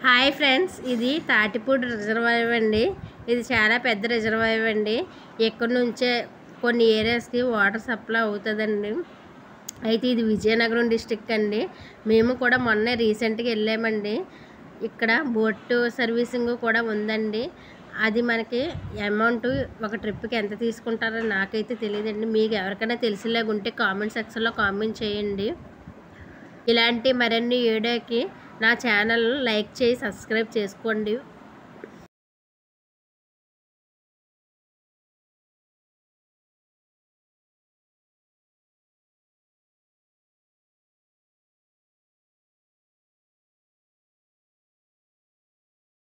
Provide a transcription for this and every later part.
Hi friends, ఇది Tatipudi reservoir అండి. ఇది చాలా పెద్ద రిజర్వాయర్ అండి. ఇక్కడ నుంచే కొన్ని ఏరియాస్కి వాటర్ సప్లై అవుతుందండి. అయితే ఇది విజయనగరం డిస్టిక్ అండి. మేము కూడా మొన్నే రీసెంట్గా వెళ్ళామండి. ఇక్కడ బోటు సర్వీసింగ్ కూడా ఉందండి. అది మనకి అమౌంట్ ఒక ట్రిప్కి ఎంత తీసుకుంటారో నాకైతే తెలియదండి. మీకు ఎవరికైనా తెలిసేలాగుంటే కామెంట్ సెక్షన్లో కామెంట్ చేయండి. ఇలాంటి మరిన్ని వీడియోకి నా ఛానల్ లైక్ చేసి సబ్స్క్రైబ్ చేసుకోండి.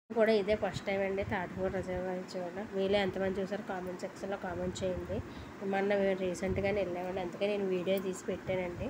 కూడా ఇదే ఫస్ట్ టైం అండి తాటిపూడి రిజర్వాయర్ చూడండి. మీలో ఎంతమంది చూసారో కామెంట్ సెక్షన్లో కామెంట్ చేయండి. మొన్న రీసెంట్గానే వెళ్ళామండి, అందుకే నేను వీడియో తీసి పెట్టానండి.